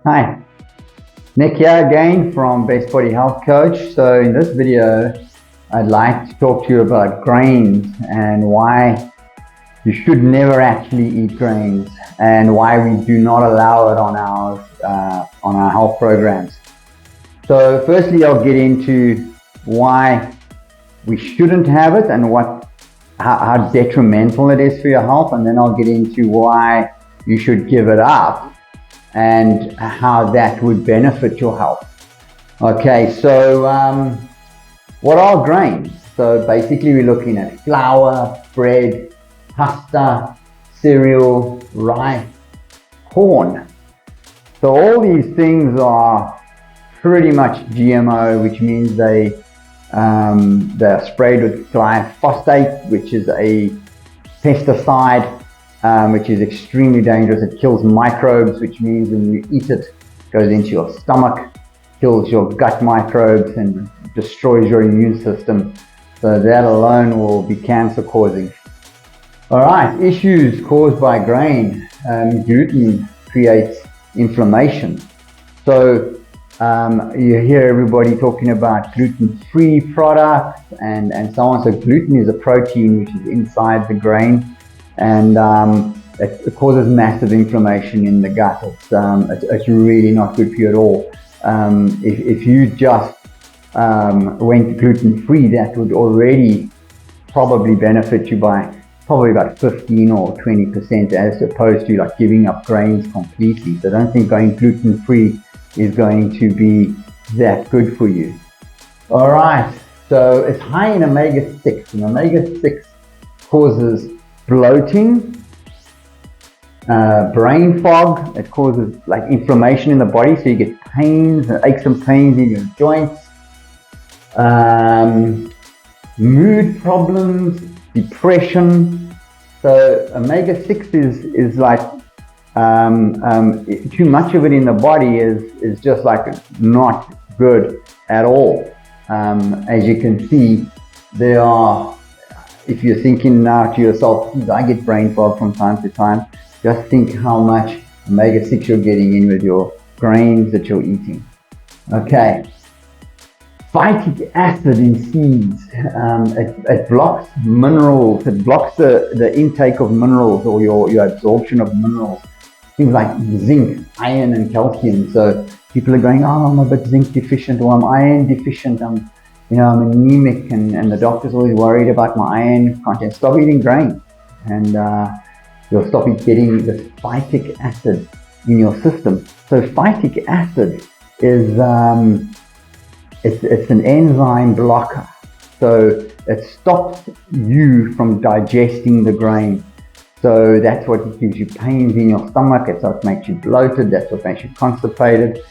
Hi, Nick here again from Best Body Health Coach. So in this video, I'd like to talk to you about grains and why you should never actually eat grains and why we do not allow it on our health programs. So firstly, I'll get into why we shouldn't have it and how detrimental it is for your health, and then I'll get into why you should give it up and how that would benefit your health. Okay, so what are grains? So basically we're looking at flour, bread, pasta, cereal, rice, corn. So all these things are pretty much GMO, which means they're sprayed with glyphosate, which is a pesticide, which is extremely dangerous. It kills microbes, which means when you eat it, it goes into your stomach, kills your gut microbes and destroys your immune system. So that alone will be cancer causing. All right, issues caused by grain. Gluten creates inflammation. So you hear everybody talking about gluten-free products and so on. So gluten is a protein which is inside the grain, and it causes massive inflammation in the gut. It's really not good for you at all. If you just went gluten-free, that would already probably benefit you by probably about 15 or 20%, as opposed to like giving up grains completely. So I don't think going gluten-free is going to be that good for you. All right, so it's high in omega-6, and omega-6 causes bloating, brain fog. It causes like inflammation in the body, so you get pains, aches and pains in your joints, mood problems, depression. So omega-6 is like too much of it in the body is just like not good at all. As you can see, there are, if you're thinking now to yourself, I get brain fog from time to time, just think how much omega-6 you're getting in with your grains that you're eating. Okay, phytic acid in seeds, it blocks minerals, it blocks the intake of minerals or your absorption of minerals. Things like zinc, iron and calcium. So people are going, oh, I'm a bit zinc deficient, or I'm iron deficient, I'm anemic, and the doctor's always worried about my iron content. Stop eating grains, and you'll stop getting this phytic acid in your system. So phytic acid is it's an enzyme blocker. So it stops you from digesting the grain. So that's what gives you pains in your stomach. It's what makes you bloated. That's what makes you constipated.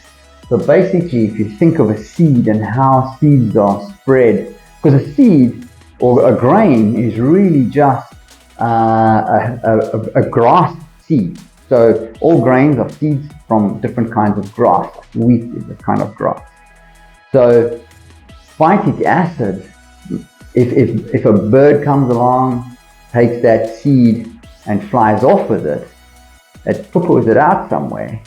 So basically, if you think of a seed and how seeds are spread, because a seed or a grain is really just a grass seed. So all grains are seeds from different kinds of grass. Wheat is a kind of grass. So phytic acid, if a bird comes along, takes that seed and flies off with it, it poo-poos it out somewhere,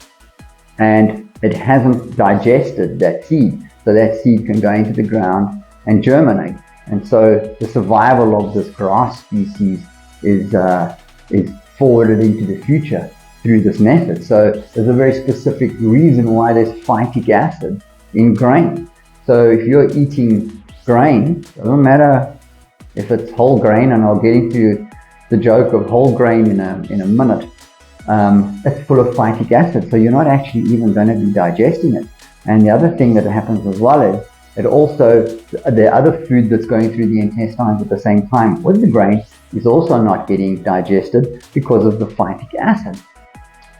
and it hasn't digested that seed. So that seed can go into the ground and germinate. And so the survival of this grass species is forwarded into the future through this method. So there's a very specific reason why there's phytic acid in grain. So if you're eating grain, it doesn't matter if it's whole grain, and I'll get into the joke of whole grain in a minute. It's full of phytic acid, so you're not actually even going to be digesting it. And the other thing that happens as well is it also, the other food that's going through the intestines at the same time with the grain is also not getting digested because of the phytic acid.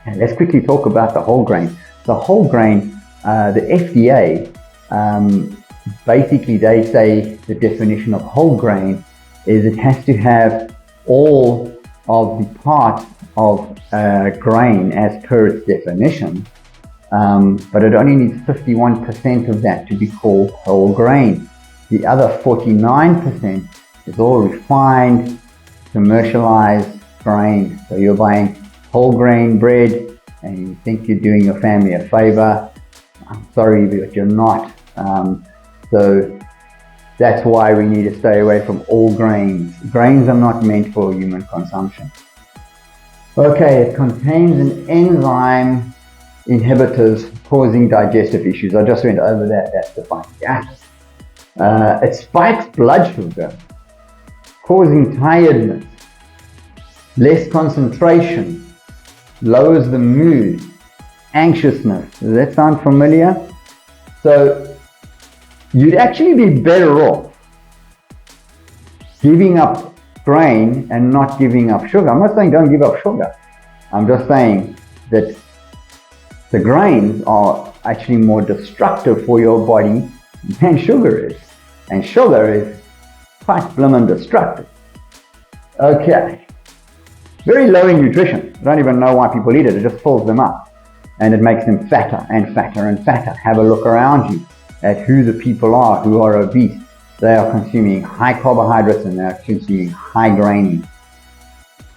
And let's quickly talk about the whole grain. The whole grain, the FDA, basically they say the definition of whole grain is it has to have all of the parts of grain as per its definition, but it only needs 51% of that to be called whole grain. The other 49% is all refined, commercialized grain. So you're buying whole grain bread, and you think you're doing your family a favor, I'm sorry, but you're not. So that's why we need to stay away from all grains. Grains are not meant for human consumption. Okay, it contains an enzyme inhibitors causing digestive issues. I just went over that. That's the phytic acid. It spikes blood sugar, causing tiredness, less concentration, lowers the mood, anxiousness. Does that sound familiar? So you'd actually be better off giving up grain and not giving up sugar. I'm not saying don't give up sugar. I'm just saying that the grains are actually more destructive for your body than sugar is. And sugar is quite blimmin' destructive. Okay. Very low in nutrition. I don't even know why people eat it. It just fills them up. And it makes them fatter and fatter and fatter. Have a look around you at who the people are who are obese. They are consuming high carbohydrates and they are consuming high graining.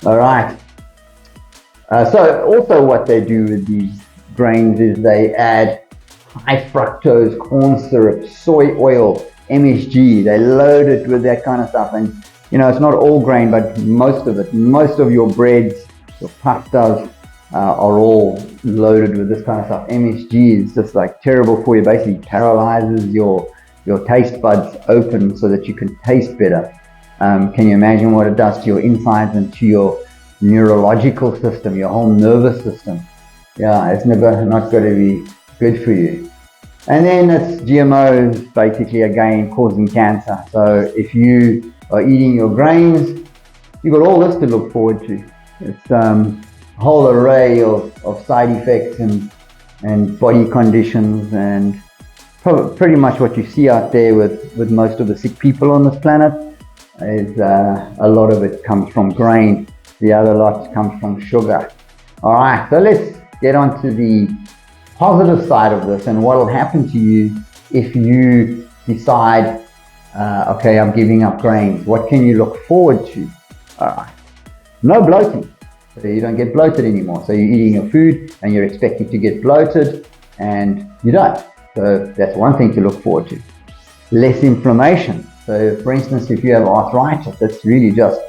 Alright. So also what they do with these grains is they add high fructose corn syrup, soy oil, MSG. They load it with that kind of stuff. And it's not all grain, but most of it. Most of your breads, your pastas are all loaded with this kind of stuff. MSG is just like terrible for you. Basically paralyzes your taste buds open so that you can taste better. Can you imagine what it does to your insides and to your neurological system, your whole nervous system? Yeah, it's not going to be good for you. And then it's GMOs, basically again causing cancer. So if you are eating your grains, you've got all this to look forward to. It's a whole array of side effects and body conditions, and pretty much what you see out there with most of the sick people on this planet is a lot of it comes from grain. The other lot comes from sugar. All right, so let's get on to the positive side of this and what will happen to you if you decide, okay, I'm giving up grains. What can you look forward to? All right, no bloating. So you don't get bloated anymore. So you're eating your food and you're expecting to get bloated and you don't. So that's one thing to look forward to. Less inflammation. So for instance, if you have arthritis, it's really just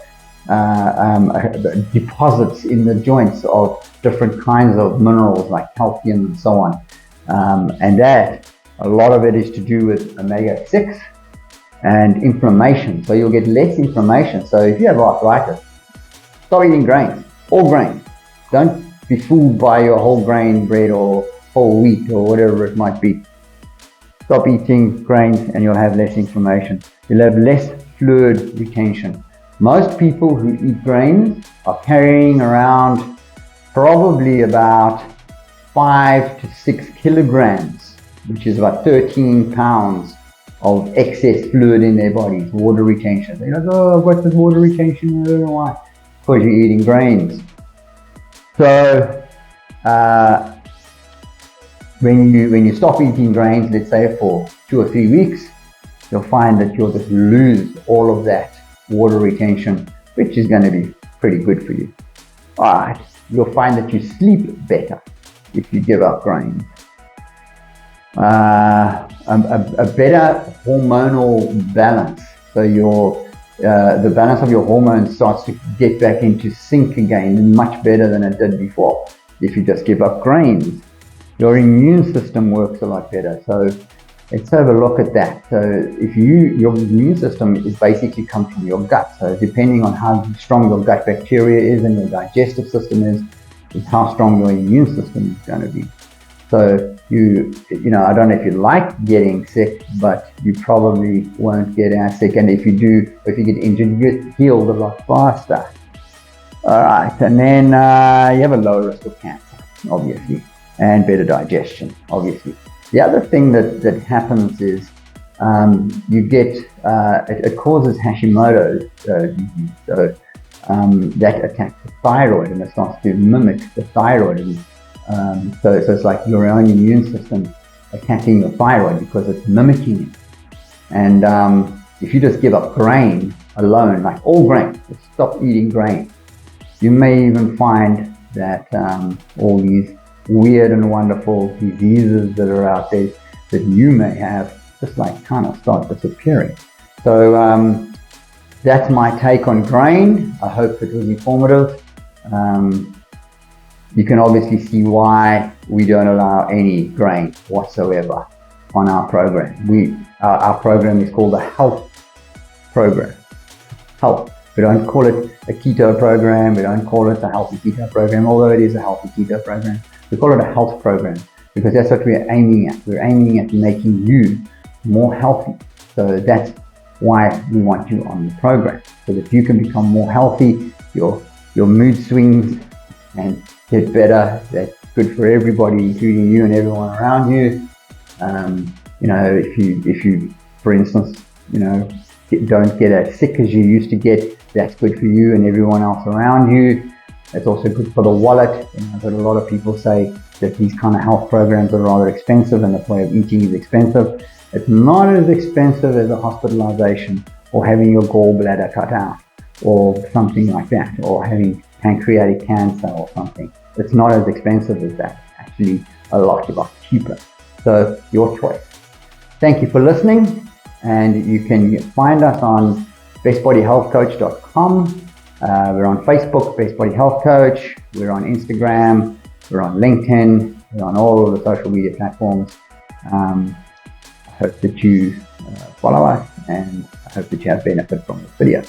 deposits in the joints of different kinds of minerals like calcium and so on. And that, a lot of it is to do with omega-6 and inflammation. So you'll get less inflammation. So if you have arthritis, stop eating grains, all grains. Don't be fooled by your whole grain bread or whole wheat or whatever it might be. Stop eating grains and you'll have less inflammation. You'll have less fluid retention. Most people who eat grains are carrying around probably about 5 to 6 kilograms, which is about 13 pounds of excess fluid in their bodies, water retention. They're like, oh, I've got this water retention, I don't know why. Because you're eating grains. So when you stop eating grains, let's say for 2 or 3 weeks, you'll find that you'll just lose all of that water retention, which is going to be pretty good for you. Alright, you'll find that you sleep better if you give up grains. A better hormonal balance. So the balance of your hormones starts to get back into sync again, much better than it did before. If you just give up grains, your immune system works a lot better. So let's have a look at that. So if your immune system is basically comes from your gut. So depending on how strong your gut bacteria is and your digestive system is how strong your immune system is going to be. So I don't know if you like getting sick, but you probably won't get as sick. And if you do, if you get injured, you get healed a lot faster. All right, and then you have a lower risk of cancer, obviously, and better digestion, obviously. The other thing that happens is you get, it causes Hashimoto's disease. So that attacks the thyroid and it starts to mimic the thyroid. And, so it's like your own immune system attacking your thyroid because it's mimicking it. And if you just give up grain alone, like all grain, just stop eating grain, you may even find that all these weird and wonderful diseases that are out there that you may have just like kind of start disappearing. So that's my take on grain. I hope it was informative. You can obviously see why we don't allow any grain whatsoever on our program. Our program is called a health program. Health. We don't call it a keto program. We don't call it a healthy keto program, although it is a healthy keto program. We call it a health program because that's what we're aiming at. We're aiming at making you more healthy. So that's why we want you on the program, so that you can become more healthy, your mood swings and get better. That's good for everybody, including you and everyone around you. If you, for instance, don't get as sick as you used to get, that's good for you and everyone else around you. It's also good for the wallet. I've heard a lot of people say that these kind of health programs are rather expensive and the way of eating is expensive. It's not as expensive as a hospitalization or having your gallbladder cut out or something like that, or having pancreatic cancer or something. It's not as expensive as that. It's actually a lot cheaper. So your choice. Thank you for listening, and you can find us on bestbodyhealthcoach.com. We're on Facebook, Best Body Health Coach. We're on Instagram. We're on LinkedIn. We're on all of the social media platforms. I hope that you follow us, and I hope that you have benefit from this video.